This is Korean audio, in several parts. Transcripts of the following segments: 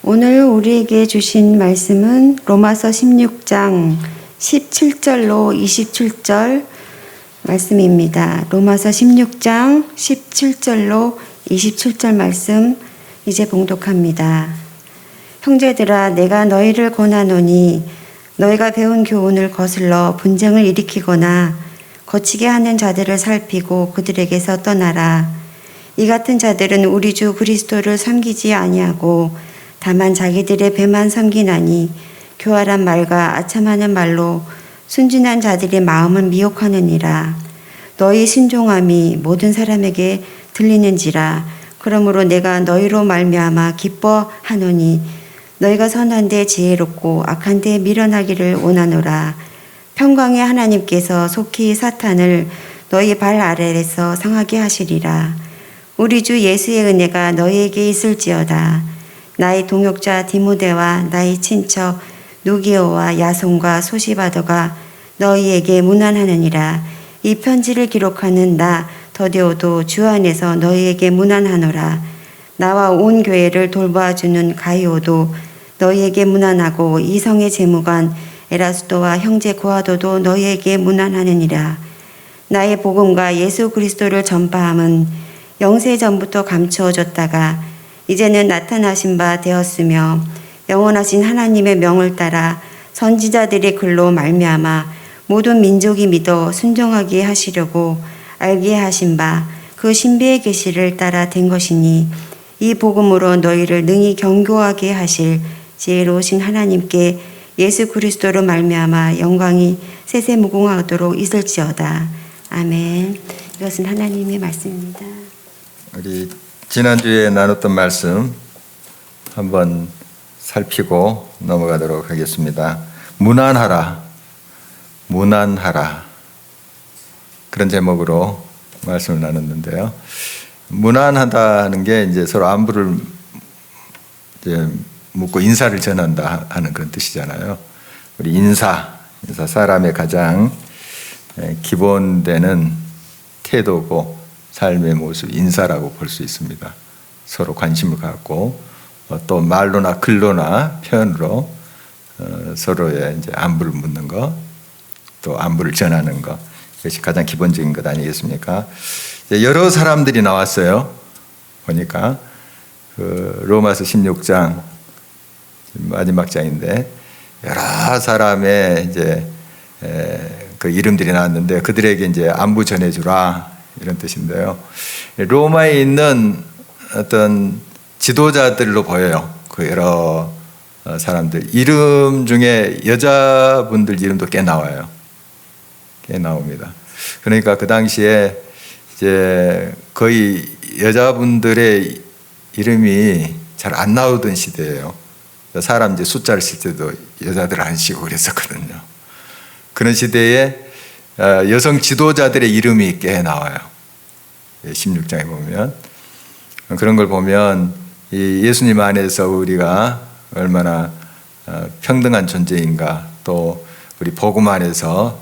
오늘 우리에게 주신 말씀은 로마서 16장 17절로 27절 말씀입니다. 로마서 16장 17절로 27절 말씀 이제 봉독합니다. 형제들아, 내가 너희를 권하노니 너희가 배운 교훈을 거슬러 분쟁을 일으키거나 거치게 하는 자들을 살피고 그들에게서 떠나라. 이 같은 자들은 우리 주 그리스도를 섬기지 아니하고 다만 자기들의 배만 섬기나니 교활한 말과 아첨하는 말로 순진한 자들의 마음을 미혹하느니라. 너희 순종함이 모든 사람에게 들리는지라. 그러므로 내가 너희로 말미암아 기뻐하노니 너희가 선한데 지혜롭고 악한데 미련하기를 원하노라. 평강의 하나님께서 속히 사탄을 너희 발 아래에서 상하게 하시리라. 우리 주 예수의 은혜가 너희에게 있을지어다. 나의 동역자 디모데와 나의 친척 누기오와 야손과 소시바더가 너희에게 문안하느니라. 이 편지를 기록하는 나 더디오도 주 안에서 너희에게 문안하노라. 나와 온 교회를 돌봐주는 가이오도 너희에게 문안하고 이성의 재무관 에라스도와 형제 고아도도 너희에게 문안하느니라. 나의 복음과 예수 그리스도를 전파함은 영세 전부터 감추어졌다가 이제는 나타나신 바 되었으며 영원하신 하나님의 명을 따라 선지자들의 글로 말미암아 모든 민족이 믿어 순종하게 하시려고 알게 하신 바 그 신비의 계시를 따라 된 것이니 이 복음으로 너희를 능히 경고하게 하실 지혜로우신 하나님께 예수 그리스도로 말미암아 영광이 세세무궁하도록 있을지어다. 아멘. 이것은 하나님의 말씀입니다. 우리 지난주에 나눴던 말씀 한번 살피고 넘어가도록 하겠습니다. 문안하라, 문안하라, 그런 제목으로 말씀을 나눴는데요. 문안하다는 게 이제 서로 안부를 이제 묻고 인사를 전한다 하는 그런 뜻이잖아요. 우리 인사 사람의 가장 기본되는 태도고 삶의 모습, 인사라고 볼 수 있습니다. 서로 관심을 갖고 또 말로나 글로나 표현으로 서로의 이제 안부를 묻는 것, 또 안부를 전하는 것, 이것이 가장 기본적인 것 아니겠습니까? 여러 사람들이 나왔어요. 보니까 그 로마서 16장 마지막 장인데 여러 사람의 이제 그 이름들이 나왔는데 그들에게 이제 안부 전해주라 이런 뜻인데요. 로마에 있는 어떤 지도자들로 보여요. 그 여러 사람들 이름 중에 여자분들 이름도 꽤 나와요. 꽤 나옵니다. 그러니까 그 당시에 이제 거의 여자분들의 이름이 잘 안 나오던 시대예요. 사람 이제 숫자를 쓸 때도 여자들 안 쓰고 그랬었거든요. 그런 시대에 여성 지도자들의 이름이 꽤 나와요. 16장에 보면 그런 걸 보면 이 예수님 안에서 우리가 얼마나 평등한 존재인가, 또 우리 복음 안에서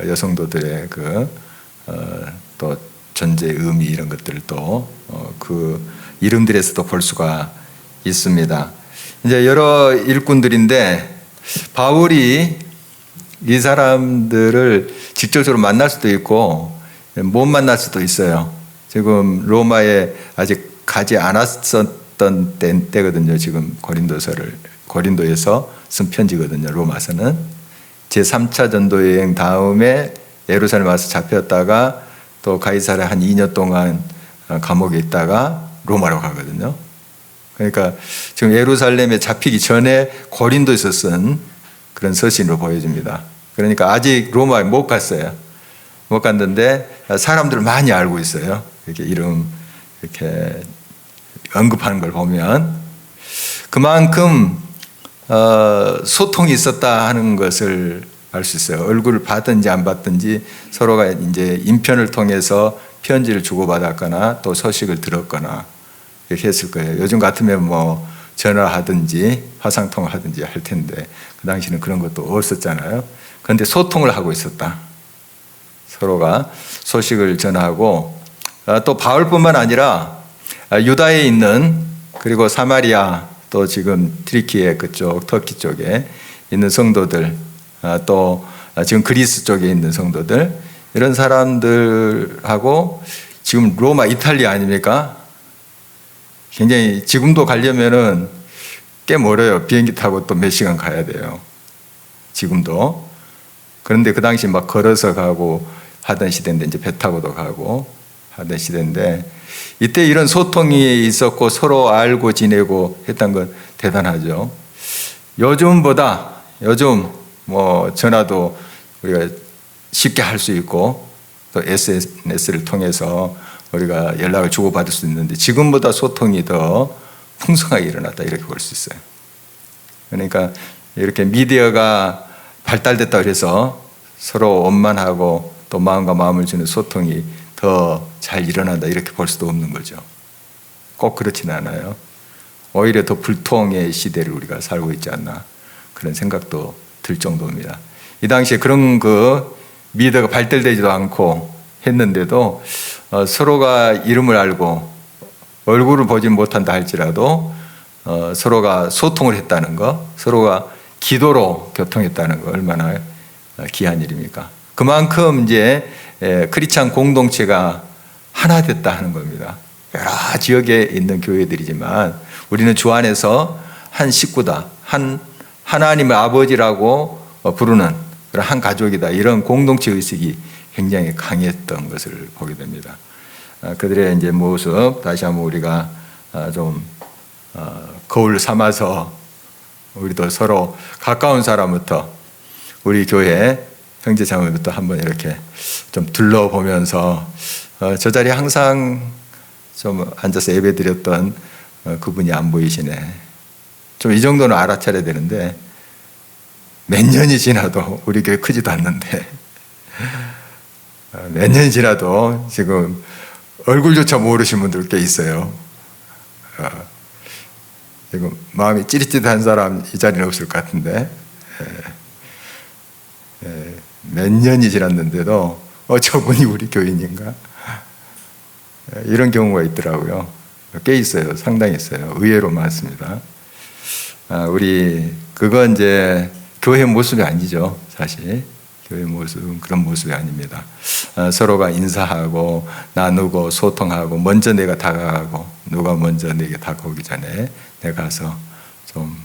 여성도들의 또 존재의 의미 이런 것들을 또 그 이름들에서도 볼 수가 있습니다. 이제 여러 일꾼들인데 바울이 이 사람들을 직접적으로 만날 수도 있고 못 만날 수도 있어요. 지금 로마에 아직 가지 않았었던 때거든요. 지금 고린도에서 쓴 편지거든요. 로마서는 제3차 전도 여행 다음에 예루살렘 와서 잡혔다가 또 가이사랴 한 2년 동안 감옥에 있다가 로마로 가거든요. 그러니까 지금 예루살렘에 잡히기 전에 고린도에서 쓴 그런 서신으로 보여집니다. 그러니까 아직 로마에 못 갔어요. 못 갔는데 사람들을 많이 알고 있어요. 이렇게 이름 이렇게 언급하는 걸 보면 그만큼 소통이 있었다 하는 것을 알 수 있어요. 얼굴을 봤든지 안 봤든지 서로가 이제 인편을 통해서 편지를 주고받았거나 또 소식을 들었거나 이렇게 했을 거예요. 요즘 같으면 뭐 전화하든지 화상통화하든지 할 텐데 그 당시는 그런 것도 없었잖아요. 그런데 소통을 하고 있었다. 서로가 소식을 전하고 또 바울뿐만 아니라 유다에 있는 그리고 사마리아 또 지금 트리키에 그쪽 터키 쪽에 있는 성도들, 또 지금 그리스 쪽에 있는 성도들, 이런 사람들하고 지금 로마, 이탈리아 아닙니까? 굉장히 지금도 가려면은 꽤 멀어요. 비행기 타고 또 몇 시간 가야 돼요. 지금도. 그런데 그 당시 막 걸어서 가고 하던 시대인데 이제 배 타고도 가고 하던 시대인데 이때 이런 소통이 있었고 서로 알고 지내고 했던 건 대단하죠. 요즘보다 요즘 뭐 전화도 우리가 쉽게 할 수 있고 또 SNS를 통해서 우리가 연락을 주고받을 수 있는데 지금보다 소통이 더 풍성하게 일어났다 이렇게 볼 수 있어요. 그러니까 이렇게 미디어가 발달됐다고 해서 서로 원만하고 또 마음과 마음을 주는 소통이 더 잘 일어난다 이렇게 볼 수도 없는 거죠. 꼭 그렇지는 않아요. 오히려 더 불통의 시대를 우리가 살고 있지 않나 그런 생각도 들 정도입니다. 이 당시에 그런 미디어가 발달되지도 않고 했는데도 서로가 이름을 알고 얼굴을 보지 못한다 할지라도 서로가 소통을 했다는 거, 서로가 기도로 교통했다는 거 얼마나 귀한 일입니까? 그만큼 이제 크리스찬 공동체가 하나 됐다 하는 겁니다. 여러 지역에 있는 교회들이지만 우리는 주 안에서 한 식구다, 하나님의 아버지라고 부르는 그런 한 가족이다. 이런 공동체 의식이 굉장히 강했던 것을 보게 됩니다. 그들의 이제 모습 다시 한번 우리가 좀 거울 삼아서 우리도 서로 가까운 사람부터 우리 교회 형제 자매부터 한번 이렇게 좀 둘러보면서 저 자리에 항상 좀 앉아서 예배 드렸던 그분이 안 보이시네. 좀 이 정도는 알아차려야 되는데 몇 년이 지나도 우리 교회 크지도 않는데 몇 년이 지나도 지금 얼굴조차 모르신 분들 꽤 있어요. 지금 마음이 찌릿찌릿한 사람 이 자리는 없을 것 같은데 몇 년이 지났는데도 저분이 우리 교인인가? 이런 경우가 있더라고요. 꽤 있어요. 상당히 있어요. 의외로 많습니다. 그건 이제 교회 모습이 아니죠. 사실 교회 모습은 그런 모습이 아닙니다. 서로가 인사하고 나누고 소통하고 먼저 내가 다가가고 누가 먼저 내게 다가오기 전에 내가 가서 좀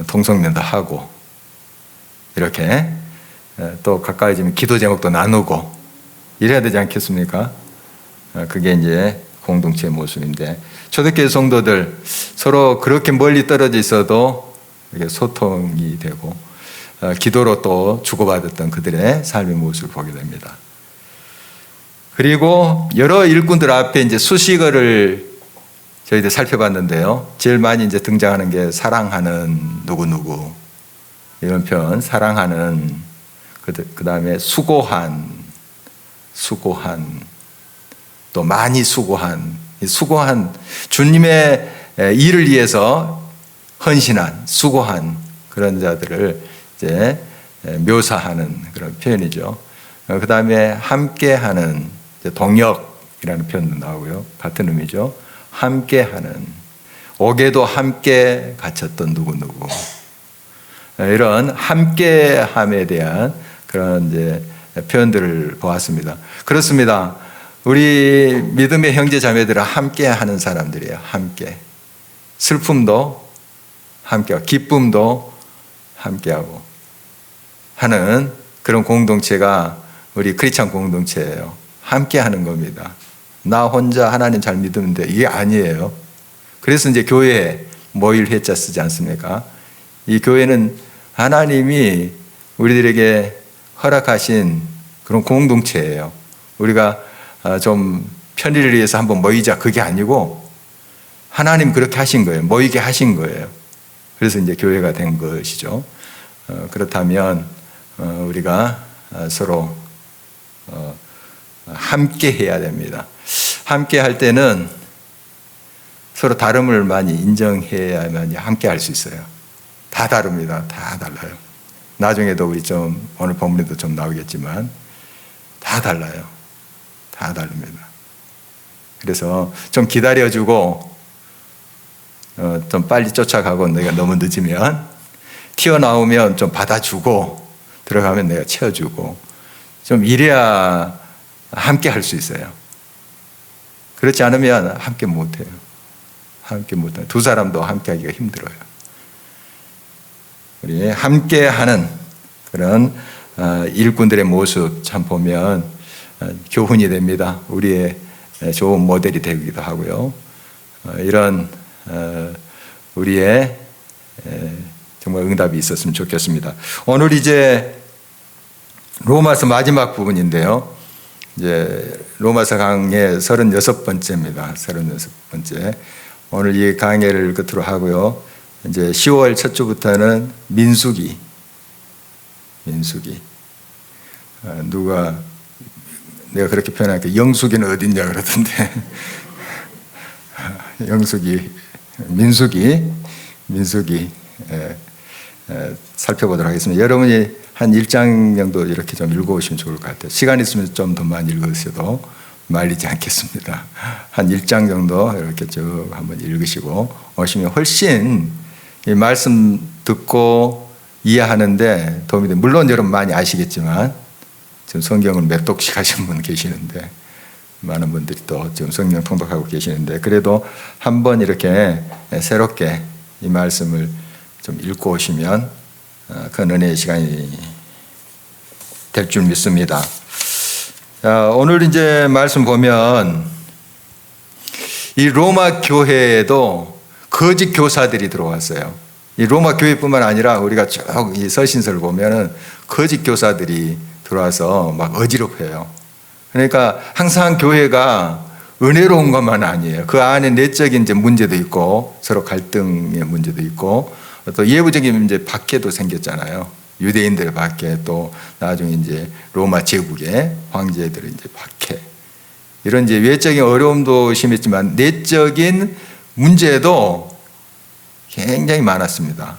통성면도 하고 이렇게 또 가까워지면 기도 제목도 나누고 이래야 되지 않겠습니까? 그게 이제 공동체의 모습인데 초대교회 성도들 서로 그렇게 멀리 떨어져 있어도 이렇게 소통이 되고 기도로 또 주고받았던 그들의 삶의 모습을 보게 됩니다. 그리고 여러 일꾼들 앞에 이제 수식어를 저희들 살펴봤는데요. 제일 많이 이제 등장하는 게 사랑하는 누구누구 이런 표현, 사랑하는 그 다음에 수고한 또 많이 수고한 주님의 일을 위해서 헌신한 수고한 그런 자들을 이제 묘사하는 그런 표현이죠. 그 다음에 함께하는 동역이라는 표현도 나오고요. 같은 의미죠. 함께하는 옥에도 함께 갇혔던 누구누구 이런 함께함에 대한 그런 이제 표현들을 보았습니다. 그렇습니다. 우리 믿음의 형제 자매들은 함께하는 사람들이에요. 함께 슬픔도 함께하고 기쁨도 함께하고 하는 그런 공동체가 우리 크리스찬 공동체예요. 함께하는 겁니다. 나 혼자 하나님 잘 믿는데 이게 아니에요. 그래서 이제 교회에 모일 회자 쓰지 않습니까? 이 교회는 하나님이 우리들에게 허락하신 그런 공동체예요. 우리가 좀 편의를 위해서 한번 모이자 그게 아니고 하나님 그렇게 하신 거예요. 모이게 하신 거예요. 그래서 이제 교회가 된 것이죠. 그렇다면 우리가 서로 함께 해야 됩니다. 함께 할 때는 서로 다름을 많이 인정해야만 함께 할 수 있어요. 다 다릅니다. 다 달라요. 나중에도 우리 좀 오늘 본문에도 좀 나오겠지만 다 달라요. 다 다릅니다. 그래서 좀 기다려주고 좀 빨리 쫓아가고 내가 너무 늦으면 튀어나오면 좀 받아주고 들어가면 내가 채워주고 좀 이래야 함께 할 수 있어요. 그렇지 않으면 함께 못해요. 함께 못해요. 두 사람도 함께 하기가 힘들어요. 우리 함께 하는 그런 일꾼들의 모습 참 보면 교훈이 됩니다. 우리의 좋은 모델이 되기도 하고요. 이런 우리의 정말 응답이 있었으면 좋겠습니다. 오늘 이제 로마서 마지막 부분인데요. 이제 로마서 강의 36번째입니다. 36번째. 오늘 이 강의를 끝으로 하고요. 이제 10월 첫 주부터는 민수기. 누가 내가 그렇게 표현하니까 영수기는 어딨냐 그러던데. 민수기 살펴보도록 하겠습니다. 여러분이 한 1장 정도 이렇게 좀 읽어오시면 좋을 것 같아요. 시간 있으면 좀 더 많이 읽으셔도 말리지 않겠습니다. 한 1장 정도 이렇게 쭉 한번 읽으시고 오시면 훨씬 이 말씀 듣고 이해하는데 도움이 돼요. 물론 여러분 많이 아시겠지만 지금 성경을 몇 독씩 하신 분 계시는데 많은 분들이 또 지금 성경 통독하고 계시는데 그래도 한번 이렇게 새롭게 이 말씀을 좀 읽고 오시면 큰 은혜의 시간이 될 줄 믿습니다. 자, 오늘 이제 말씀 보면 이 로마 교회에도 거짓 교사들이 들어왔어요. 이 로마 교회뿐만 아니라 우리가 쭉 이 서신서를 보면은 거짓 교사들이 들어와서 막 어지럽혀요. 그러니까 항상 교회가 은혜로운 것만 아니에요. 그 안에 내적인 이제 문제도 있고 서로 갈등의 문제도 있고 또 예부적인 문제 박해도 생겼잖아요. 유대인들 박해 또 나중에 이제 로마 제국의 황제들의 이제 박해 이런 이제 외적인 어려움도 심했지만 내적인 문제도 굉장히 많았습니다.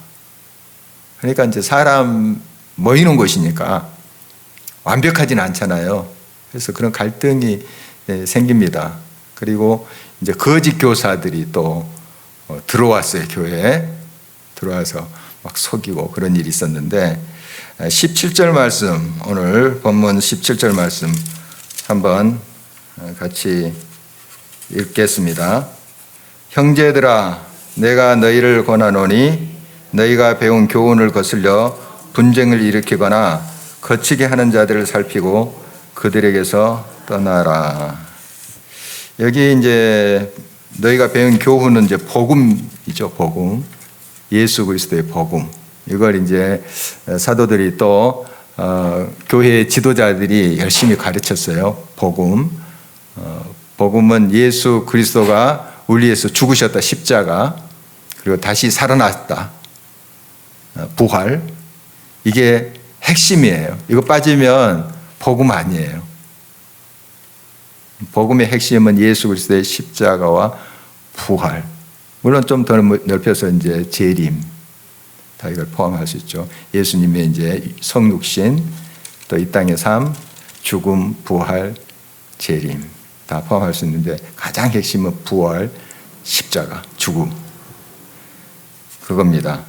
그러니까 이제 사람 모이는 곳이니까 완벽하진 않잖아요. 그래서 그런 갈등이 생깁니다. 그리고 이제 거짓 교사들이 또 들어왔어요. 교회에 들어와서 막 속이고 그런 일이 있었는데 17절 말씀 오늘 본문 17절 말씀 한번 같이 읽겠습니다. 형제들아 내가 너희를 권하노니 너희가 배운 교훈을 거슬려 분쟁을 일으키거나 거치게 하는 자들을 살피고 그들에게서 떠나라. 여기 이제 너희가 배운 교훈은 이제 복음이죠. 복음. 예수 그리스도의 복음. 이걸 이제 사도들이 또 교회 지도자들이 열심히 가르쳤어요. 복음. 복음은 예수 그리스도가 우리 위해서 죽으셨다. 십자가. 그리고 다시 살아났다. 부활. 이게 핵심이에요. 이거 빠지면 복음 아니에요. 복음의 핵심은 예수 그리스도의 십자가와 부활. 물론 좀 더 넓혀서 이제 재림. 다 이걸 포함할 수 있죠. 예수님의 이제 성육신, 또 이 땅의 삶, 죽음, 부활, 재림. 다 포함할 수 있는데 가장 핵심은 부활, 십자가, 죽음. 그겁니다.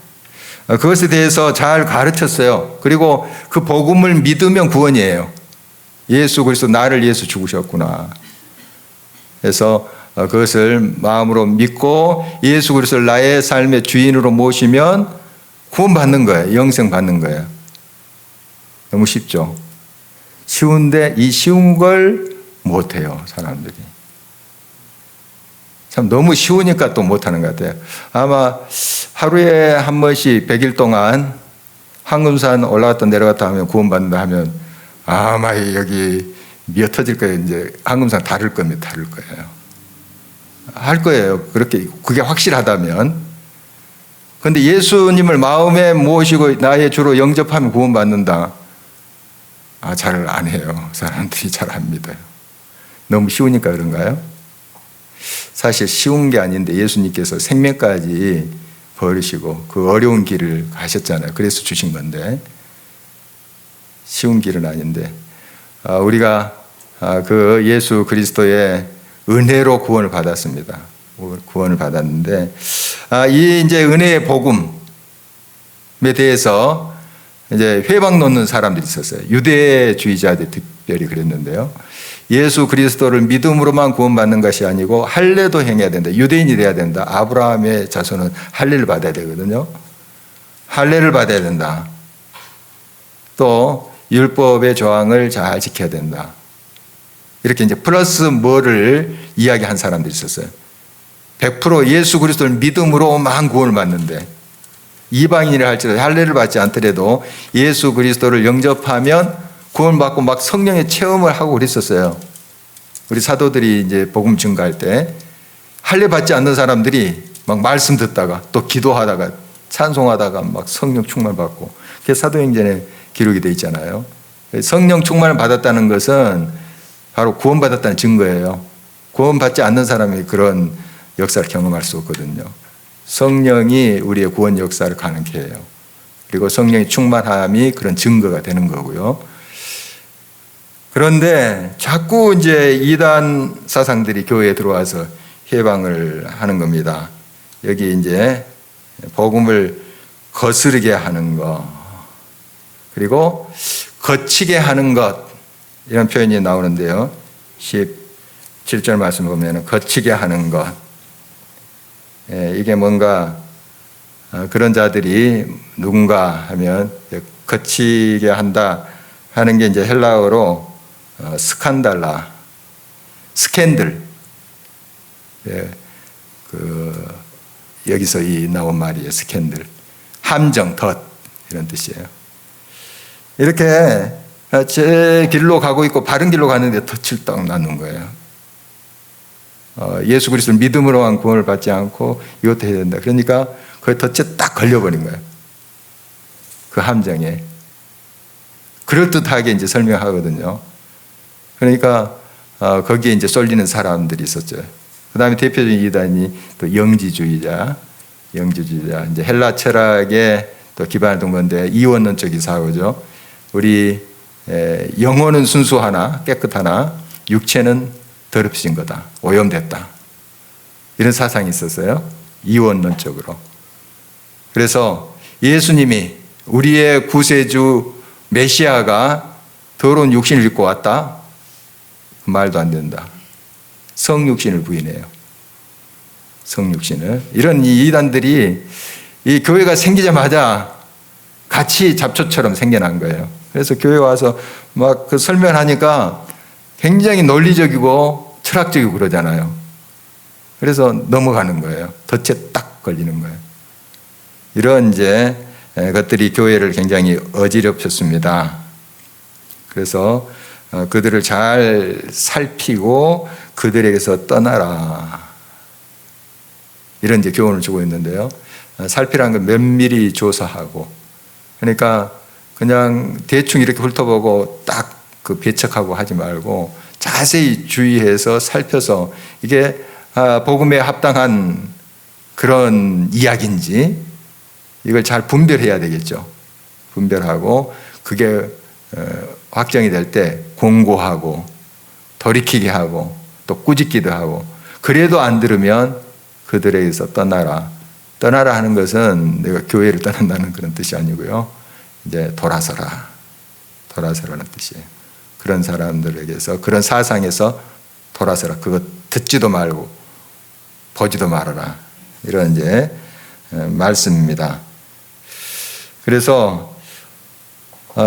그것에 대해서 잘 가르쳤어요. 그리고 그 복음을 믿으면 구원이에요. 예수 그리스도 나를 위해서 죽으셨구나. 그래서 그것을 마음으로 믿고 예수 그리스도를 나의 삶의 주인으로 모시면 구원받는 거예요. 영생 받는 거예요. 너무 쉽죠. 쉬운데 이 쉬운 걸 못해요. 사람들이. 참 너무 쉬우니까 또 못하는 것 같아요. 아마 하루에 한 번씩 100일 동안 황금산 올라갔다 내려갔다 하면 구원받는다 하면 아마 여기 미어 터질 거예요. 이제 황금산 다를 겁니다. 다를 거예요. 할 거예요. 그렇게 그게 확실하다면. 그런데 예수님을 마음에 모시고 나의 주로 영접하면 구원받는다. 잘 안 해요. 사람들이 잘 안 믿어요. 너무 쉬우니까 그런가요? 사실 쉬운 게 아닌데 예수님께서 생명까지 버리시고 그 어려운 길을 가셨잖아요. 그래서 주신 건데 쉬운 길은 아닌데 우리가 그 예수 그리스도의 은혜로 구원을 받았습니다. 구원을 받았는데, 이 이제 은혜의 복음에 대해서 이제 회방 놓는 사람들이 있었어요. 유대주의자들이 특별히 그랬는데요. 예수 그리스도를 믿음으로만 구원받는 것이 아니고 할례도 행해야 된다. 유대인이 돼야 된다. 아브라함의 자손은 할례를 받아야 되거든요. 할례를 받아야 된다. 또 율법의 조항을 잘 지켜야 된다. 이렇게 이제 플러스 뭐를 이야기한 사람들이 있었어요. 100% 예수 그리스도를 믿음으로만 구원을 받는데, 이방인이라 할지라도 할례를 받지 않더라도 예수 그리스도를 영접하면 구원받고 막 성령의 체험을 하고 그랬었어요. 우리 사도들이 이제 복음 증거할 때 할례 받지 않는 사람들이 막 말씀 듣다가 또 기도하다가 찬송하다가 막 성령 충만 받고, 그게 사도행전에 기록이 되어 있잖아요. 성령 충만을 받았다는 것은 바로 구원받았다는 증거예요. 구원받지 않는 사람이 그런 역사를 경험할 수 없거든요. 성령이 우리의 구원 역사를 가능케 해요. 그리고 성령의 충만함이 그런 증거가 되는 거고요. 그런데 자꾸 이제 이단 사상들이 교회에 들어와서 해방을 하는 겁니다. 여기 이제 복음을 거스르게 하는 것, 그리고 거치게 하는 것, 이런 표현이 나오는데요. 17절 말씀 보면 거치게 하는 것. 이게 뭔가 그런 자들이 누군가 하면 거치게 한다 하는 게 이제 헬라어로 스칸달라, 스캔들. 여기서 나온 말이에요. 스캔들. 함정, 덫, 이런 뜻이에요. 이렇게 제 길로 가고 있고 바른 길로 가는데 덫을 딱 놔놓은 거예요. 예수 그리스도를 믿음으로만 구원을 받지 않고 이것도 해야 된다. 그러니까 그 덫에 딱 걸려버린 거예요. 그 함정에. 그럴듯하게 이제 설명하거든요. 그러니까 거기에 이제 쏠리는 사람들이 있었죠. 그 다음에 대표적인 이단이 또 영지주의자. 이제 헬라 철학에 또 기반을 둔 건데 이원론적인 사고죠. 우리 영혼은 순수하나 깨끗하나 육체는 더럽혀진 거다. 오염됐다. 이런 사상이 있었어요. 이원론적으로. 그래서 예수님이 우리의 구세주 메시아가 더러운 육신을 입고 왔다. 말도 안 된다. 성육신을 부인해요. 성육신을. 이런 이단들이 이 교회가 생기자마자 같이 잡초처럼 생겨난 거예요. 그래서 교회 와서 막 그 설명하니까 굉장히 논리적이고 철학적이고 그러잖아요. 그래서 넘어가는 거예요. 덫에 딱 걸리는 거예요. 이런 이제 것들이 교회를 굉장히 어지럽혔습니다. 그래서 그들을 잘 살피고 그들에게서 떠나라. 이런 이제 교훈을 주고 있는데요. 살피라는 건 면밀히 조사하고, 그러니까 그냥 대충 이렇게 훑어보고 딱 그 배척하고 하지 말고 자세히 주의해서 살펴서 이게 복음에 합당한 그런 이야기인지 이걸 잘 분별해야 되겠죠. 분별하고 그게 확정이 될 때 공고하고 돌이키게 하고 또 꾸짖기도 하고, 그래도 안 들으면 그들에게서 떠나라. 떠나라 하는 것은 내가 교회를 떠난다는 그런 뜻이 아니고요. 이제 돌아서라. 돌아서라는 뜻이에요. 그런 사람들에게서, 그런 사상에서 돌아서라. 그거 듣지도 말고 보지도 말아라. 이런 이제 말씀입니다. 그래서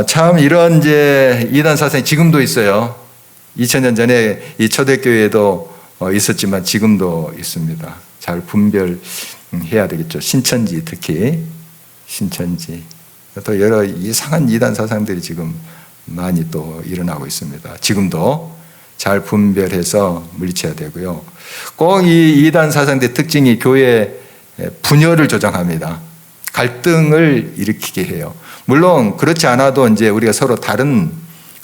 참 이런 이제 이단 사상이 지금도 있어요. 2000년 전에 이 초대교회도 있었지만 지금도 있습니다. 잘 분별해야 되겠죠. 신천지, 특히 신천지. 또 여러 이상한 이단 사상들이 지금 많이 또 일어나고 있습니다. 지금도 잘 분별해서 물리쳐야 되고요. 꼭 이 이단 사상들의 특징이 교회의 분열을 조장합니다. 갈등을 일으키게 해요. 물론 그렇지 않아도 이제 우리가 서로 다른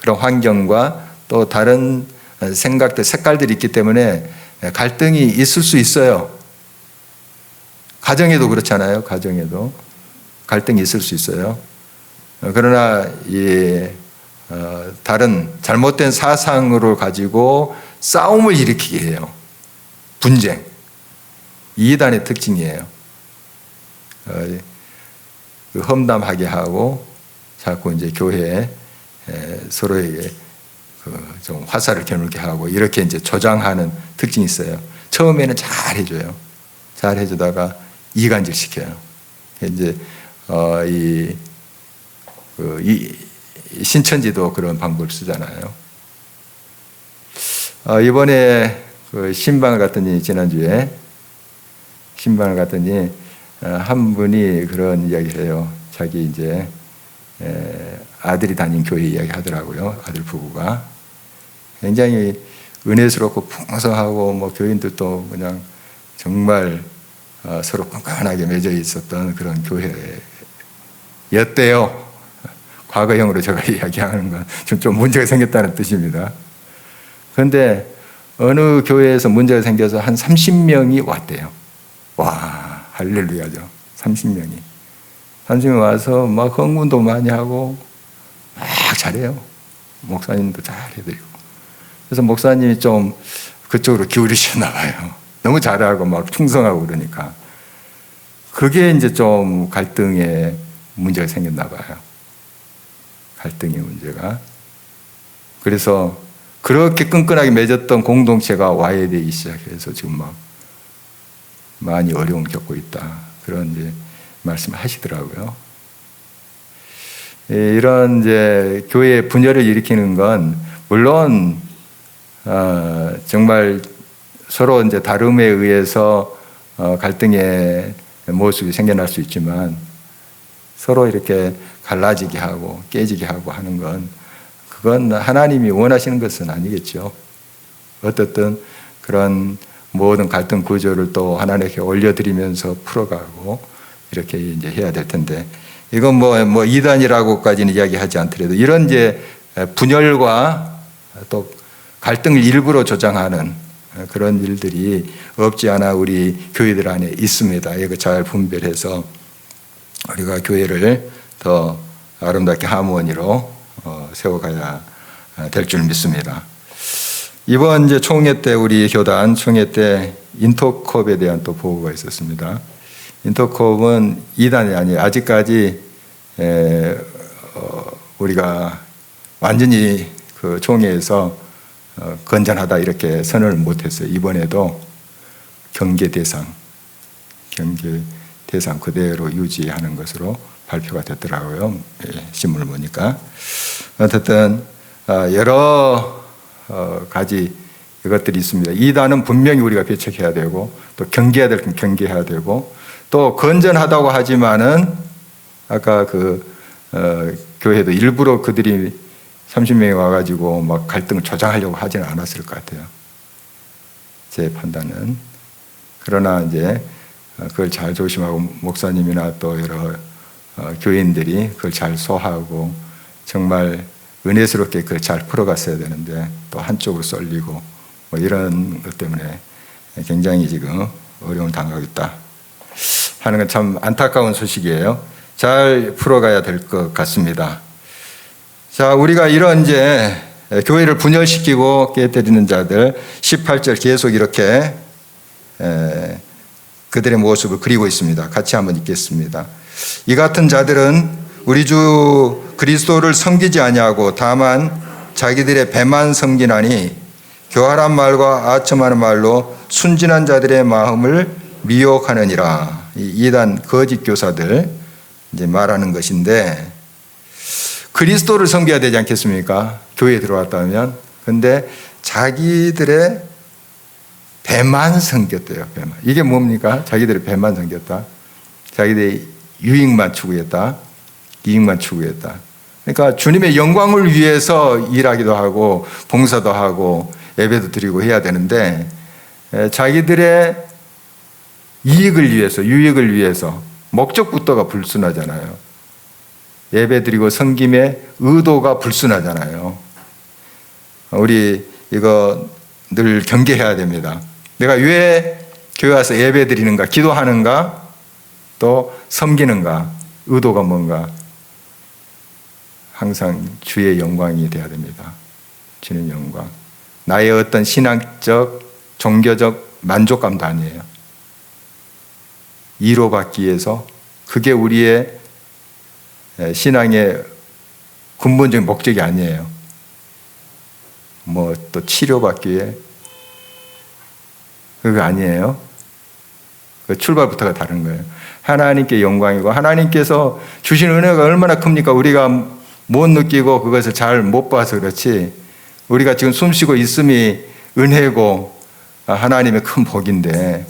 그런 환경과 또 다른 생각들, 색깔들이 있기 때문에 갈등이 있을 수 있어요. 가정에도 그렇잖아요. 가정에도 갈등이 있을 수 있어요. 그러나 다른 잘못된 사상으로 가지고 싸움을 일으키게 해요. 분쟁. 이단의 특징이에요. 그 험담하게 하고 자꾸 이제 교회에 서로에게 좀 화살을 겨누게 하고 이렇게 이제 조장하는 특징이 있어요. 처음에는 잘 해줘요. 잘 해주다가 이간질 시켜요. 이제 이 신천지도 그런 방법을 쓰잖아요. 이번에 그 신방을 갔더니 지난주에 신방을 갔더니 한 분이 그런 이야기를 해요. 자기 이제 아들이 다닌 교회 이야기 하더라고요. 아들 부부가 굉장히 은혜스럽고 풍성하고 뭐 교인들도 그냥 정말 서로 끈끈하게 맺어 있었던 그런 교회였대요. 과거형으로 제가 이야기하는 건 좀 문제가 생겼다는 뜻입니다. 그런데 어느 교회에서 문제가 생겨서 한 30명이 왔대요. 와, 할렐루야죠. 30명이. 30명 와서 막 헌금도 많이 하고 막 잘해요. 목사님도 잘 해드리고. 그래서 목사님이 좀 그쪽으로 기울이셨나 봐요. 너무 잘하고 막 충성하고 그러니까. 그게 이제 좀 갈등의 문제가 생겼나 봐요. 갈등의 문제가. 그래서 그렇게 끈끈하게 맺었던 공동체가 와해되기 시작해서 지금 막 많이 어려움을 겪고 있다. 그런 이제 말씀을 하시더라고요. 이런 이제 교회의 분열을 일으키는 건 물론 정말 서로 이제 다름에 의해서 갈등의 모습이 생겨날 수 있지만 서로 이렇게 갈라지게 하고 깨지게 하고 하는 건 그건 하나님이 원하시는 것은 아니겠죠. 어떻든 그런 모든 갈등 구조를 또 하나님께 올려드리면서 풀어가고 이렇게 이제 해야 될 텐데 이건 뭐 이단이라고까지는 이야기하지 않더라도 이런 이제 분열과 또 갈등을 일부러 조장하는 그런 일들이 없지 않아 우리 교회들 안에 있습니다. 이거 잘 분별해서 우리가 교회를 더 아름답게 하모니로 세워가야 될 줄 믿습니다. 이번 이제 총회 때 우리 교단 총회 때 인터컵에 대한 또 보고가 있었습니다. 인터컵은 이단이 아니에요. 아직까지 우리가 완전히 그 총회에서 건전하다 이렇게 선언을 못했어요. 이번에도 경계 대상 그대로 유지하는 것으로 발표가 됐더라고요. 신문을 보니까. 어쨌든 여러 가지 이것들이 있습니다. 이단은 분명히 우리가 배척해야 되고 또 경계해야 될 건 경계해야 되고 또 건전하다고 하지만은 아까 교회도 일부러 그들이 30명이 와가지고 막 갈등을 조장하려고 하지는 않았을 것 같아요. 제 판단은. 그러나 이제 그걸 잘 조심하고 목사님이나 또 여러 교인들이 그걸 잘 소화하고 정말 은혜스럽게 그걸 잘 풀어갔어야 되는데 또 한쪽으로 쏠리고 뭐 이런 것 때문에 굉장히 지금 어려움을 당하고 있다 하는 건 참 안타까운 소식이에요. 잘 풀어가야 될 것 같습니다. 자, 우리가 이런 이제 교회를 분열시키고 깨뜨리는 자들 18절 계속 이렇게 그들의 모습을 그리고 있습니다. 같이 한번 읽겠습니다. 이 같은 자들은 우리 주 그리스도를 섬기지 아니하고 다만 자기들의 배만 섬기나니 교활한 말과 아첨하는 말로 순진한 자들의 마음을 미혹하느니라. 이 이단 거짓 교사들 이제 말하는 것인데 그리스도를 섬겨야 되지 않겠습니까? 교회에 들어왔다면. 근데 자기들의 배만 섬겼대요. 배만. 이게 뭡니까? 자기들의 배만 섬겼다. 자기들의 유익만 추구했다. 이익만 추구했다. 그러니까 주님의 영광을 위해서 일하기도 하고 봉사도 하고 예배도 드리고 해야 되는데 자기들의 이익을 위해서 유익을 위해서 목적부터가 불순하잖아요. 예배 드리고 섬김의 의도가 불순하잖아요. 우리 이거 늘 경계해야 됩니다. 내가 왜 교회 와서 예배 드리는가, 기도하는가, 또 섬기는가, 의도가 뭔가 항상 주의 영광이 돼야 됩니다. 주님 영광. 나의 어떤 신앙적, 종교적 만족감도 아니에요. 위로받기 위해서, 그게 우리의 신앙의 근본적인 목적이 아니에요. 뭐 또 치료받기 위해, 그거 아니에요. 그 출발부터가 다른 거예요. 하나님께 영광이고, 하나님께서 주신 은혜가 얼마나 큽니까? 우리가 못 느끼고 그것을 잘 못 봐서 그렇지, 우리가 지금 숨쉬고 있음이 은혜고 하나님의 큰 복인데,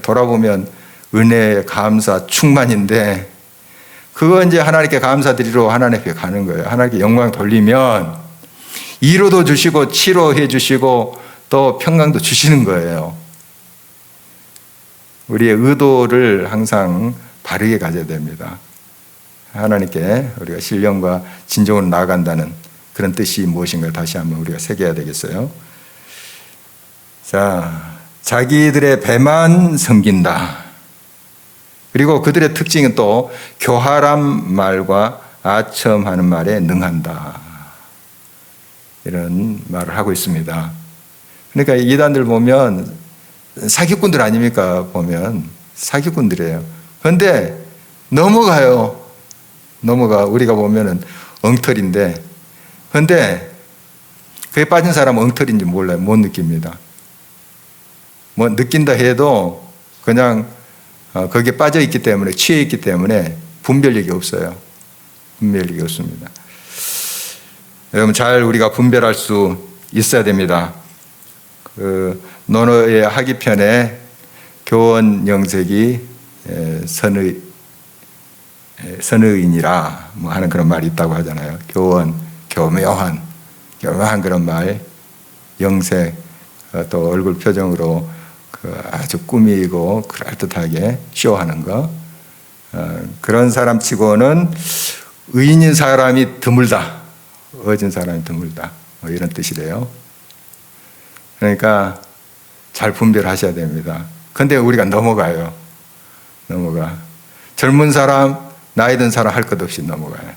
돌아보면 은혜, 감사, 충만인데, 그거 이제 하나님께 감사드리러 하나님께 가는 거예요. 하나님께 영광 돌리면 위로도 주시고 치료해 주시고 또 평강도 주시는 거예요. 우리의 의도를 항상 바르게 가져야 됩니다. 하나님께 우리가 신령과 진정으로 나아간다는 그런 뜻이 무엇인가 다시 한번 우리가 새겨야 되겠어요. 자, 자기들의 배만 섬긴다. 그리고 그들의 특징은 또 교활한 말과 아첨하는 말에 능한다. 이런 말을 하고 있습니다. 그러니까 이단들 보면 사기꾼들 아닙니까? 보면 사기꾼들이에요. 그런데 넘어가요. 넘어가. 우리가 보면은 엉터리인데, 그런데 그에 빠진 사람은 엉터리인지 몰라요. 못 느낍니다. 뭐 느낀다 해도 그냥 거기에 빠져 있기 때문에, 취해 있기 때문에 분별력이 없어요. 분별력이 없습니다. 여러분, 잘 우리가 분별할 수 있어야 됩니다. 논어의 하기편에 교원 영색이 선의인이라 뭐 하는 그런 말이 있다고 하잖아요. 교원, 교묘한 그런 말, 영색, 또 얼굴 표정으로 아주 꾸미고 그럴듯하게 쇼하는 거, 그런 사람 치고는 의인인 사람이 드물다, 어진 사람이 드물다, 뭐 이런 뜻이래요. 그러니까 잘 분별하셔야 됩니다. 근데 우리가 넘어가요. 넘어가. 젊은 사람, 나이 든 사람 할 것 없이 넘어가요.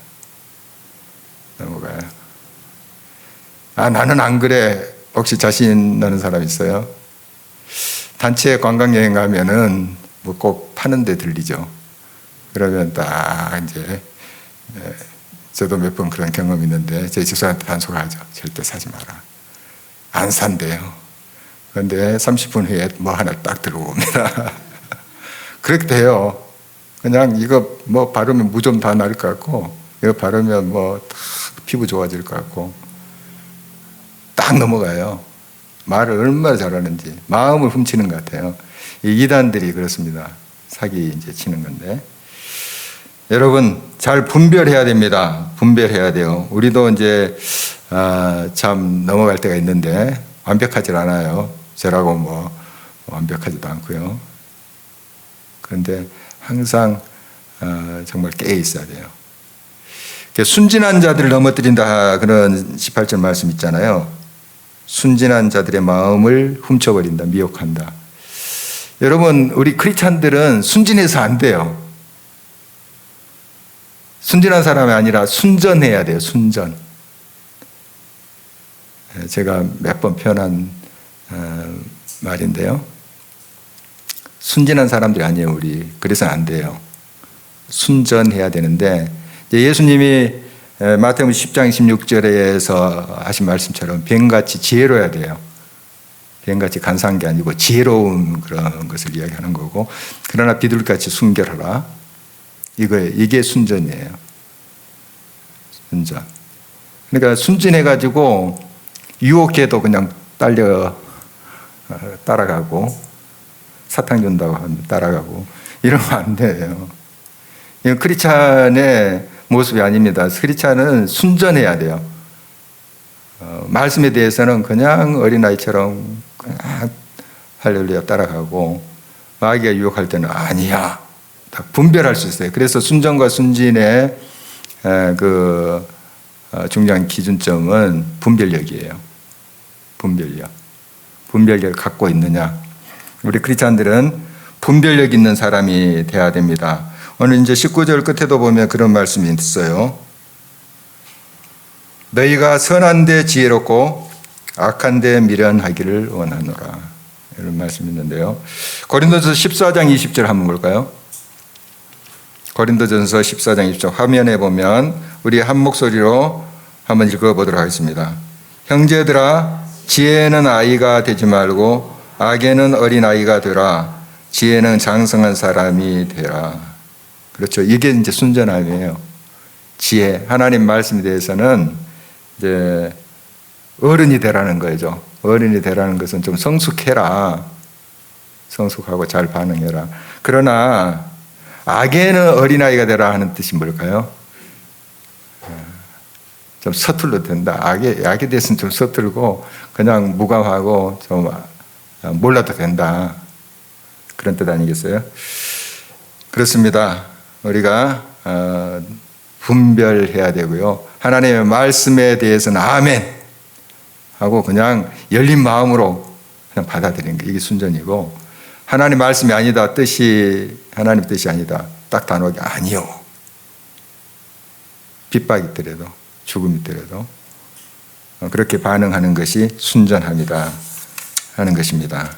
넘어가요. 아, 나는 안 그래. 혹시 자신 나는 사람 있어요? 단체 관광여행 가면은 뭐 꼭 파는 데 들리죠. 그러면 딱 이제, 저도 몇 번 그런 경험이 있는데, 제 집사한테 단속하죠. 절대 사지 마라. 안 산대요. 그런데 30분 후에 뭐 하나 딱 들어옵니다. 그렇게 돼요. 그냥 이거 뭐 바르면 무좀 다 나을 것 같고, 이거 바르면 뭐 피부 좋아질 것 같고, 딱 넘어가요. 말을 얼마나 잘하는지. 마음을 훔치는 것 같아요. 이 이단들이 그렇습니다. 사기 이제 치는 건데. 여러분, 잘 분별해야 됩니다. 분별해야 돼요. 우리도 이제, 참 넘어갈 때가 있는데, 완벽하지 않아요. 저라고 뭐, 완벽하지도 않고요. 그런데 항상, 정말 깨어 있어야 돼요. 순진한 자들을 넘어뜨린다. 그런 18절 말씀 있잖아요. 순진한 자들의 마음을 훔쳐버린다, 미혹한다. 여러분, 우리 크리스찬들은 순진해서 안 돼요. 순진한 사람이 아니라 순전해야 돼요, 순전. 제가 몇 번 표현한 말인데요. 순진한 사람들이 아니에요, 우리. 그래서 안 돼요. 순전해야 되는데, 예수님이 마태복음 10장 16절에서 하신 말씀처럼 뱀같이 지혜로워야 돼요. 뱀같이 간사한 게 아니고 지혜로운 그런 것을 이야기하는 거고, 그러나 비둘기같이 순결하라. 이게 순전이에요. 순전. 그러니까 순진해가지고 유혹해도 그냥 따라가고, 사탕 준다고 하면 따라가고, 이러면 안 돼요. 이건 크리스찬의 모습이 아닙니다. 크리스찬은 순전해야 돼요. 말씀에 대해서는 그냥 어린아이처럼 그냥 할렐루야 따라가고, 마귀가 유혹할 때는 아니야. 딱 분별할 수 있어요. 그래서 순전과 순진의 그 중요한 기준점은 분별력이에요. 분별력. 분별력을 갖고 있느냐. 우리 크리스찬들은 분별력 있는 사람이 돼야 됩니다. 오늘 이제 19절 끝에도 보면 그런 말씀이 있어요. 너희가 선한 데 지혜롭고 악한 데 미련하기를 원하노라. 이런 말씀이 있는데요. 고린도전서 14장 20절 한번 볼까요? 고린도전서 14장 20절 화면에 보면 우리 한 목소리로 한번 읽어보도록 하겠습니다. 형제들아, 지혜는 아이가 되지 말고 악에는 어린아이가 되라. 지혜는 장성한 사람이 되라. 그렇죠. 이게 이제 순전함이에요. 지혜, 하나님 말씀에 대해서는 이제 어른이 되라는 거죠. 어른이 되라는 것은 좀 성숙해라. 성숙하고 잘 반응해라. 그러나 악에는 어린아이가 되라 하는 뜻이 뭘까요? 좀 서툴러도 된다. 악에 대해서는 좀 서툴고 그냥 무감하고 좀 몰라도 된다. 그런 뜻 아니겠어요? 그렇습니다. 우리가 분별해야 되고요. 하나님의 말씀에 대해서는 아멘 하고 그냥 열린 마음으로 그냥 받아들이는 게 이게 순전이고, 하나님 말씀이 아니다, 하나님 뜻이 아니다, 딱 단호하게 아니요, 핍박이 있더라도 죽음이 있더라도 그렇게 반응하는 것이 순전합니다 하는 것입니다.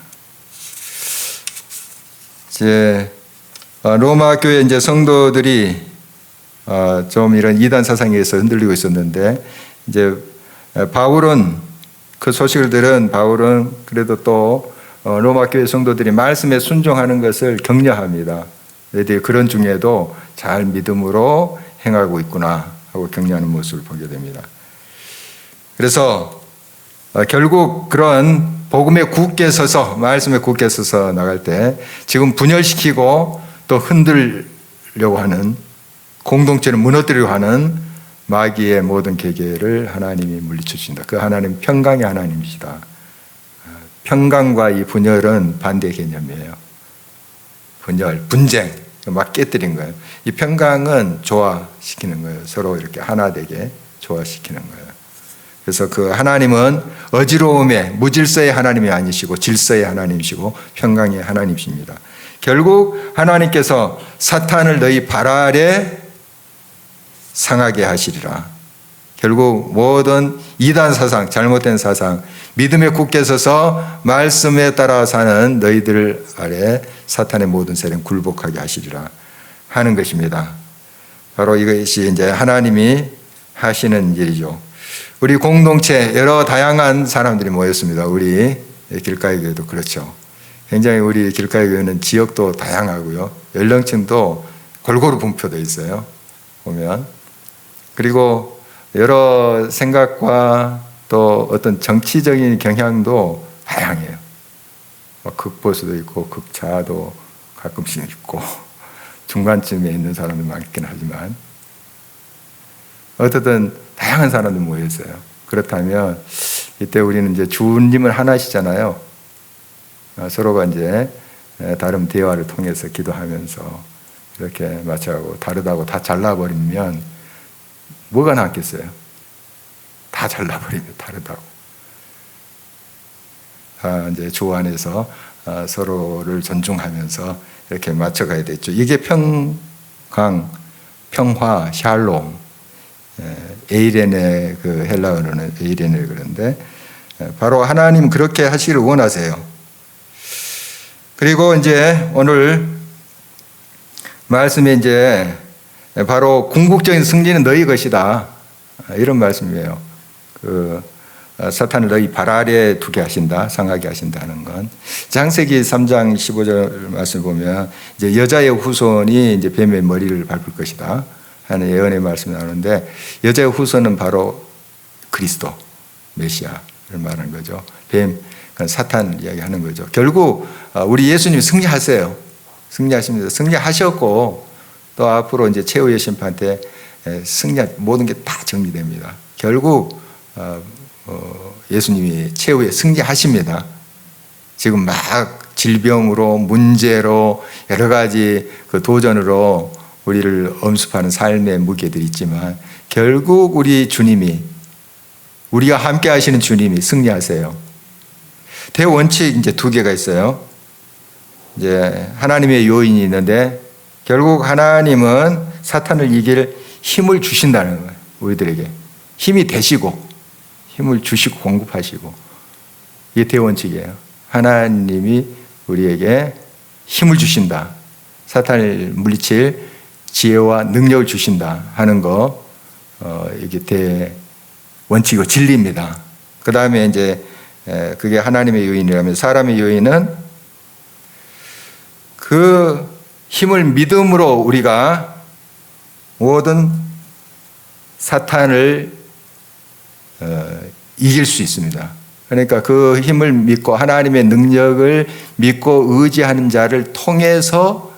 이제 로마 교회 이제 성도들이 좀 이런 이단 사상에서 흔들리고 있었는데, 이제 바울은 그 소식을 들은 바울은 그래도 또 로마 교회 성도들이 말씀에 순종하는 것을 격려합니다. 너희들이 그런 중에도 잘 믿음으로 행하고 있구나 하고 격려하는 모습을 보게 됩니다. 그래서 결국 그런 복음에 굳게 서서, 말씀에 굳게 서서 나갈 때 지금 분열시키고 또 흔들려고 하는, 공동체를 무너뜨리려고 하는 마귀의 모든 계계를 하나님이 물리쳐 주신다. 그 하나님 평강의 하나님이시다. 평강과 이 분열은 반대 개념이에요. 분열, 분쟁, 막 깨뜨린 거예요. 이 평강은 조화시키는 거예요. 서로 이렇게 하나 되게 조화시키는 거예요. 그래서 그 하나님은 어지러움의, 무질서의 하나님이 아니시고 질서의 하나님이시고 평강의 하나님이십니다. 결국 하나님께서 사탄을 너희 발 아래 상하게 하시리라. 결국 모든 이단 사상, 잘못된 사상, 믿음에 굳게 서서 말씀에 따라 사는 너희들 아래 사탄의 모든 세력은 굴복하게 하시리라 하는 것입니다. 바로 이것이 이제 하나님이 하시는 일이죠. 우리 공동체 여러 다양한 사람들이 모였습니다. 우리 길가의 교회도 그렇죠. 굉장히 우리 길가의 교회는 지역도 다양하고요. 연령층도 골고루 분포되어 있어요. 보면. 그리고 여러 생각과 또 어떤 정치적인 경향도 다양해요. 극보수도 있고 극좌도 가끔씩 있고 중간쯤에 있는 사람도 많긴 하지만 어쨌든 다양한 사람들이 모여 있어요. 그렇다면 이때 우리는 이제 주님을 하나시잖아요. 서로가 이제 다른 대화를 통해서 기도하면서 이렇게 맞춰가고, 다르다고 다 잘라버리면 뭐가 남겠어요? 다 잘라버리면 다르다고. 이제 주 안에서 서로를 존중하면서 이렇게 맞춰가야 되죠. 이게 평강, 평화, 샬롬, 에이레네, 그 헬라어로는 에이레네 그런데 바로 하나님 그렇게 하시기를 원하세요. 그리고 이제 오늘 말씀에 이제 바로 궁극적인 승리는 너희 것이다, 이런 말씀이에요. 그 사탄을 너희 발 아래에 두게 하신다, 상하게 하신다는 건. 창세기 3장 15절 말씀 보면 이제 여자의 후손이 이제 뱀의 머리를 밟을 것이다 하는 예언의 말씀이 나오는데, 여자의 후손은 바로 그리스도, 메시아를 말하는 거죠. 뱀, 사탄 이야기하는 거죠. 결국 우리 예수님이 승리하세요. 승리하십니다. 승리하셨고 또 앞으로 이제 최후의 심판 때 모든 게 다 정리됩니다. 결국 예수님이 최후에 승리하십니다. 지금 막 질병으로, 문제로, 여러 가지 그 도전으로 우리를 엄습하는 삶의 무게들이 있지만 결국 우리 주님이, 우리가 함께 하시는 주님이 승리하세요. 대원칙 이제 두 개가 있어요. 이제 하나님의 요인이 있는데, 결국 하나님은 사탄을 이길 힘을 주신다는 거예요. 우리들에게 힘이 되시고 힘을 주시고 공급하시고, 이게 대원칙이에요. 하나님이 우리에게 힘을 주신다. 사탄을 물리칠 지혜와 능력을 주신다 하는 거, 이게 원칙이고 진리입니다. 그 다음에 이제 그게 하나님의 요인이라면 사람의 요인은 그 힘을 믿음으로 우리가 모든 사탄을 이길 수 있습니다. 그러니까 그 힘을 믿고 하나님의 능력을 믿고 의지하는 자를 통해서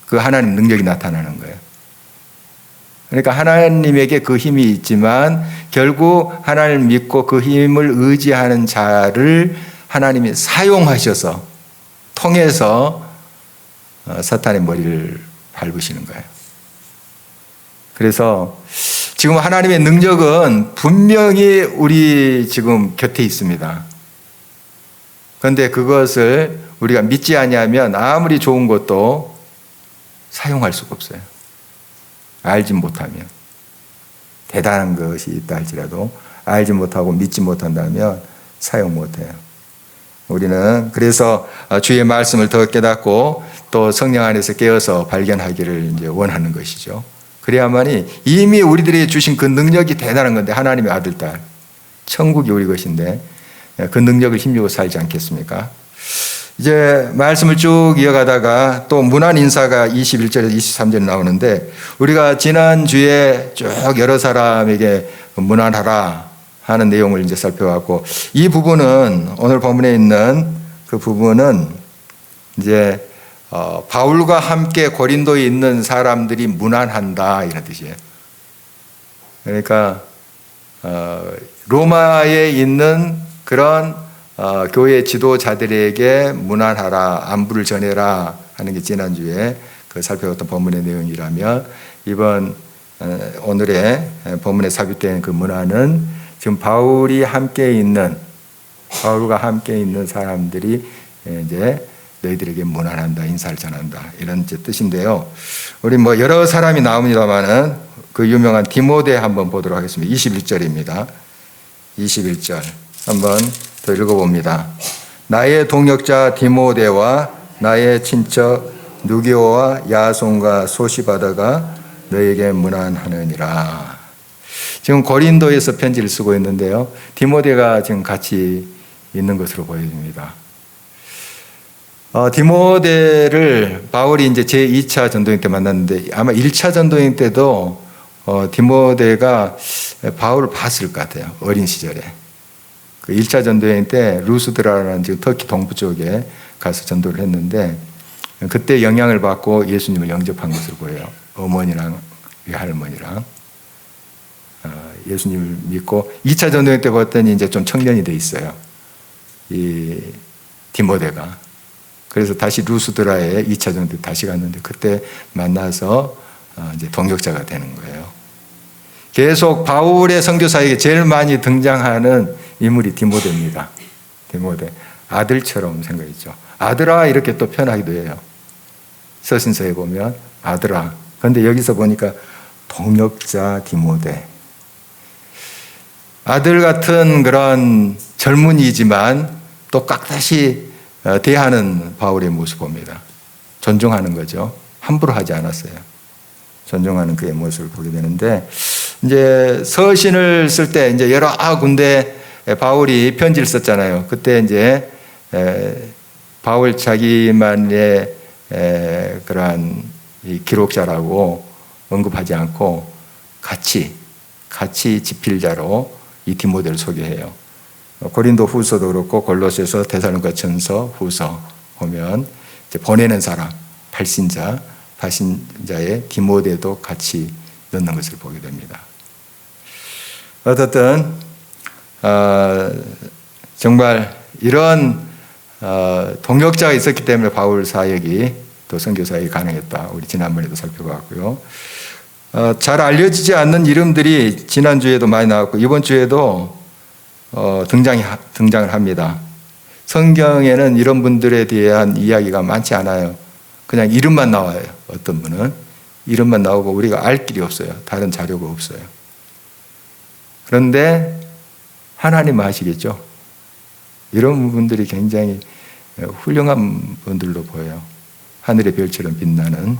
그 하나님 능력이 나타나는 거예요. 그러니까 하나님에게 그 힘이 있지만 결국 하나님을 믿고 그 힘을 의지하는 자를 하나님이 사용하셔서 통해서 사탄의 머리를 밟으시는 거예요. 그래서 지금 하나님의 능력은 분명히 우리 지금 곁에 있습니다. 그런데 그것을 우리가 믿지 아니하면 아무리 좋은 것도 사용할 수가 없어요. 알지 못하면. 대단한 것이 있다 할지라도 알지 못하고 믿지 못한다면 사용 못해요. 우리는 그래서 주의 말씀을 더 깨닫고 또 성령 안에서 깨어서 발견하기를 이제 원하는 것이죠. 그래야만이 이미 우리들에게 주신 그 능력이 대단한 건데, 하나님의 아들, 딸, 천국이 우리 것인데 그 능력을 힘주고 살지 않겠습니까? 이제 말씀을 쭉 이어가다가 또 문안 인사가 21절에서 23절에 나오는데, 우리가 지난주에 쭉 여러 사람에게 문안하라 하는 내용을 이제 살펴봤고, 이 부분은 오늘 본문에 있는 그 부분은 이제 바울과 함께 고린도에 있는 사람들이 문안한다 이런 뜻이에요. 그러니까 로마에 있는 그런 교회 지도자들에게 문안하라, 안부를 전해라 하는 게 지난주에 그 살펴봤던 본문의 내용이라면, 이번 오늘의 본문에 삽입된 그 문안은 지금 바울과 함께 있는 사람들이 이제 너희들에게 문안한다, 인사를 전한다 이런 이제 뜻인데요. 우리 뭐 여러 사람이 나옵니다만은 그 유명한 디모데 한번 보도록 하겠습니다. 21절입니다. 21절 한번 더 읽어봅니다. 나의 동역자 디모데와 나의 친척 누기오와 야손과 소시바다가 너에게 문안하느니라. 지금 고린도에서 편지를 쓰고 있는데요, 디모데가 지금 같이 있는 것으로 보여집니다. 디모데를 바울이 이제 제2차 전도행 때 만났는데, 아마 1차 전도행 때도 디모데가 바울을 봤을 것 같아요. 어린 시절에. 그 1차 전도행 때 루스드라라는 지금 터키 동부 쪽에 가서 전도를 했는데, 그때 영향을 받고 예수님을 영접한 것으로 보여요. 어머니랑 외할머니랑 예수님을 믿고 2차 전도행 때 봤더니 이제 좀 청년이 돼 있어요. 이 디모데가. 그래서 다시 루스드라에 2차 전도 다시 갔는데 그때 만나서 이제 동역자가 되는 거예요. 계속 바울의 선교사에게 제일 많이 등장하는 인물이 디모데입니다. 디모데. 아들처럼 생각했죠. 아들아 이렇게 또 표현하기도 해요. 서신서에 보면 아들아. 그런데 여기서 보니까 동역자 디모데. 아들 같은 그런 젊은이지만 또 깍다시 대하는 바울의 모습 봅니다. 존중하는 거죠. 함부로 하지 않았어요. 존중하는 그의 모습을 보게 되는데, 이제 서신을 쓸 때 이제 여러 군데 바울이 편지를 썼잖아요. 그때 이제 바울 자기만의 그러한 기록자라고 언급하지 않고 같이 집필자로 이 디모데를 소개해요. 고린도 후서도 그렇고 골로새서, 데살로니가 전서, 후서 보면 이제 보내는 사람, 발신자의 디모데도 같이 넣는 것을 보게 됩니다. 어쨌든 정말 이런 동역자가 있었기 때문에 바울 사역이 또 선교 사역이 가능했다. 우리 지난번에도 살펴봤고요. 잘 알려지지 않는 이름들이 지난주에도 많이 나왔고 이번 주에도 등장을 합니다. 성경에는 이런 분들에 대한 이야기가 많지 않아요. 그냥 이름만 나와요. 어떤 분은 이름만 나오고 우리가 알 길이 없어요. 다른 자료가 없어요. 그런데 하나님은 아시겠죠? 이런 분들이 굉장히 훌륭한 분들로 보여요. 하늘의 별처럼 빛나는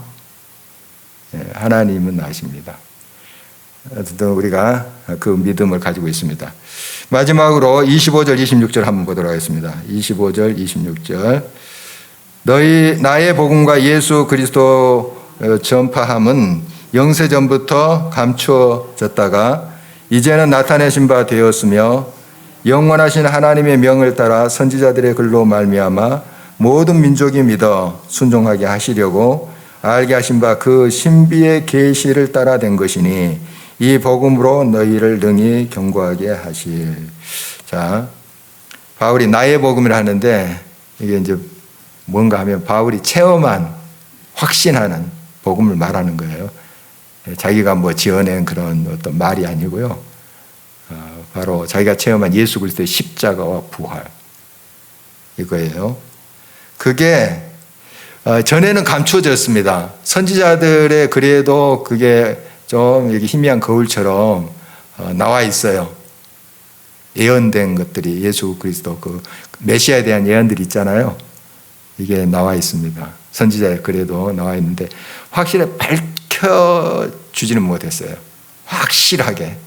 하나님은 아십니다. 어쨌든 우리가 그 믿음을 가지고 있습니다. 마지막으로 25절, 26절 한번 보도록 하겠습니다. 25절, 26절. 나의 복음과 예수 그리스도 전파함은 영세전부터 감추어졌다가 이제는 나타내신 바 되었으며 영원하신 하나님의 명을 따라 선지자들의 글로 말미암아 모든 민족이 믿어 순종하게 하시려고 알게 하신 바 그 신비의 계시를 따라 된 것이니 이 복음으로 너희를 능히 견고하게 하실. 자, 바울이 나의 복음을 하는데 이게 이제 뭔가 하면 바울이 체험한 확신하는 복음을 말하는 거예요. 자기가 뭐 지어낸 그런 어떤 말이 아니고요. 바로 자기가 체험한 예수 그리스도의 십자가와 부활 이거예요. 그게 전에는 감추어졌습니다. 선지자들의 글에도 그게 좀 희미한 거울처럼 나와 있어요. 예언된 것들이 예수 그리스도 그 메시아에 대한 예언들이 있잖아요. 이게 나와 있습니다. 선지자의 글에도 나와 있는데 확실히 밝혀주지는 못했어요. 확실하게.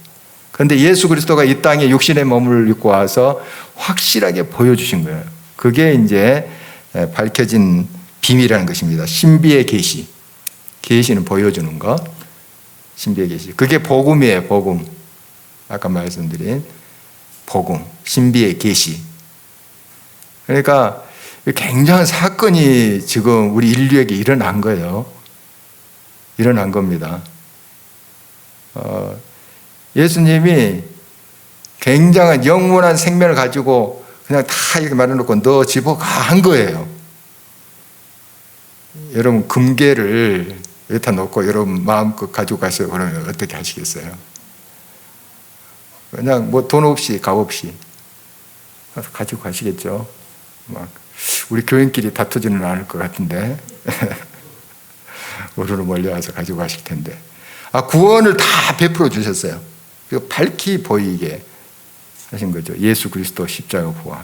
그런데 예수 그리스도가 이 땅에 육신의 몸을 입고 와서 확실하게 보여주신 거예요. 그게 이제 밝혀진 비밀이라는 것입니다. 신비의 계시. 계시는 보여주는 것. 신비의 계시. 그게 복음이에요. 복음. 아까 말씀드린 복음. 신비의 계시. 그러니까 굉장한 사건이 지금 우리 인류에게 일어난 거예요. 일어난 겁니다. 예수님이 굉장한 영원한 생명을 가지고 그냥 다 이렇게 말해놓고 너 집어가 한 거예요. 여러분 금괴를 여기다 놓고 여러분 마음껏 가지고 가세요. 그러면 어떻게 하시겠어요? 그냥 뭐 돈 없이 값 없이 가지고 가시겠죠. 막 우리 교인끼리 다투지는 않을 것 같은데 우르르 몰려와서 가지고 가실 텐데 구원을 다 베풀어 주셨어요. 밝히 보이게 하신 거죠. 예수 그리스도 십자가 부활.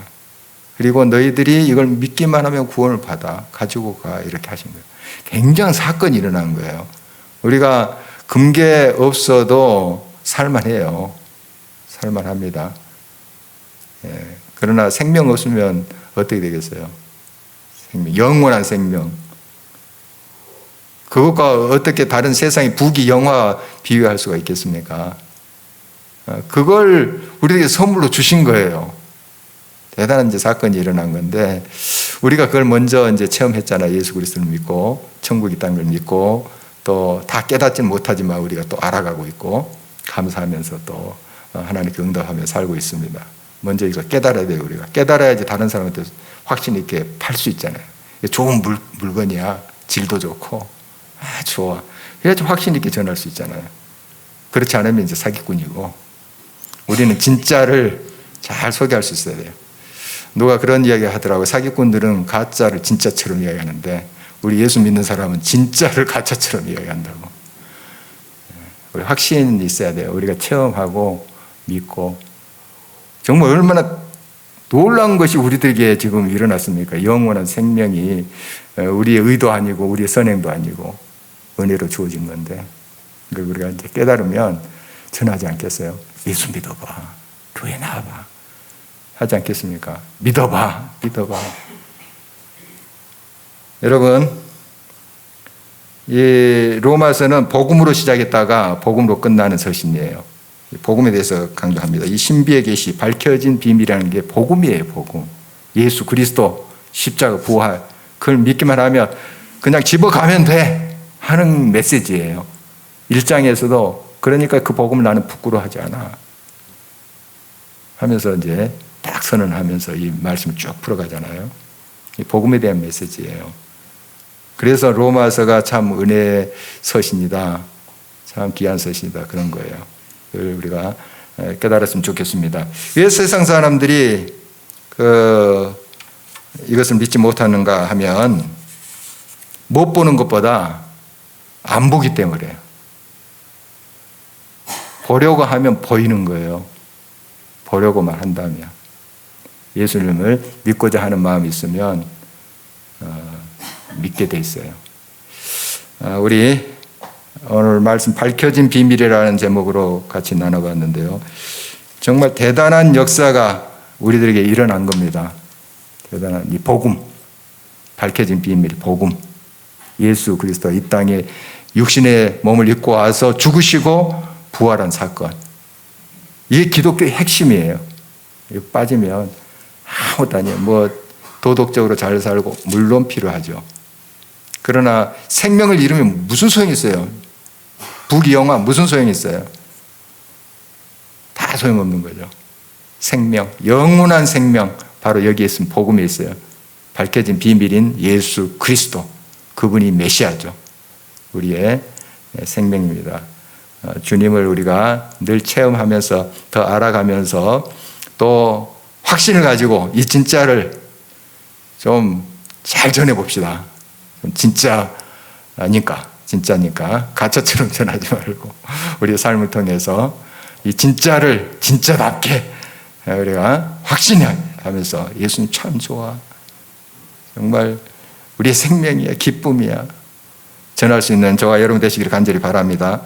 그리고 너희들이 이걸 믿기만 하면 구원을 받아 가지고 가 이렇게 하신 거예요. 굉장한 사건이 일어난 거예요. 우리가 금괴 없어도 살만해요. 살만합니다. 그러나 생명 없으면 어떻게 되겠어요? 생명, 영원한 생명. 그것과 어떻게 다른 세상의 부귀 영화 비교할 수가 있겠습니까? 그걸 우리에게 선물로 주신 거예요. 대단한 이제 사건이 일어난 건데 우리가 그걸 먼저 이제 체험했잖아요. 예수 그리스도를 믿고 천국이 있다는 걸 믿고 또 다 깨닫지는 못하지만 우리가 또 알아가고 있고 감사하면서 또 하나님께 응답하며 살고 있습니다. 먼저 이거 깨달아야 돼요. 우리가 깨달아야지 다른 사람한테 확신 있게 팔 수 있잖아요. 좋은 물건이야. 질도 좋고 좋아. 그래야지 확신 있게 전할 수 있잖아요. 그렇지 않으면 이제 사기꾼이고 우리는 진짜를 잘 소개할 수 있어야 돼요. 누가 그런 이야기 하더라고요. 사기꾼들은 가짜를 진짜처럼 이야기하는데 우리 예수 믿는 사람은 진짜를 가짜처럼 이야기한다고. 우리 확신이 있어야 돼요. 우리가 체험하고 믿고 정말 얼마나 놀라운 것이 우리들에게 지금 일어났습니까? 영원한 생명이 우리의 의도 아니고 우리의 선행도 아니고 은혜로 주어진 건데 그걸 우리가 이제 깨달으면 전하지 않겠어요? 예수 믿어봐. 교회 나와봐. 하지 않겠습니까? 믿어봐. 믿어봐. 여러분, 이 로마서는 복음으로 시작했다가 복음으로 끝나는 서신이에요. 복음에 대해서 강조합니다. 이 신비의 계시, 밝혀진 비밀이라는 게 복음이에요. 복음. 예수 그리스도 십자가 부활. 그걸 믿기만 하면 그냥 집어가면 돼 하는 메시지예요. 1장에서도 그러니까 그 복음을 나는 부끄러워하지 않아 하면서 이제 딱 선언하면서 이 말씀을 쭉 풀어가잖아요. 이 복음에 대한 메시지예요. 그래서 로마서가 참 은혜의 서신이다. 참 귀한 서신이다. 그런 거예요. 그걸 우리가 깨달았으면 좋겠습니다. 왜 세상 사람들이 이것을 믿지 못하는가 하면 못 보는 것보다 안 보기 때문에 보려고 하면 보이는 거예요. 보려고만 한다면. 예수님을 믿고자 하는 마음이 있으면 믿게 돼 있어요. 우리 오늘 말씀 밝혀진 비밀이라는 제목으로 같이 나눠봤는데요. 정말 대단한 역사가 우리들에게 일어난 겁니다. 대단한 이 복음, 밝혀진 비밀, 복음. 예수 그리스도 이 땅에 육신의 몸을 입고 와서 죽으시고 부활한 사건. 이게 기독교의 핵심이에요. 이거 빠지면 아무것도 아니에요. 뭐 도덕적으로 잘 살고 물론 필요하죠. 그러나 생명을 잃으면 무슨 소용이 있어요? 부귀영화 무슨 소용이 있어요? 다 소용없는 거죠. 생명, 영원한 생명, 바로 여기에 있으면 복음에 있어요. 밝혀진 비밀인 예수 그리스도, 그분이 메시아죠. 우리의 생명입니다. 주님을 우리가 늘 체험하면서 더 알아가면서 또 확신을 가지고 이 진짜를 좀 잘 전해봅시다. 진짜니까 가짜처럼 전하지 말고 우리의 삶을 통해서 이 진짜를 진짜답게 우리가 확신하면서 예수님 참 좋아. 정말 우리의 생명이야, 기쁨이야. 전할 수 있는 저와 여러분 되시기를 간절히 바랍니다.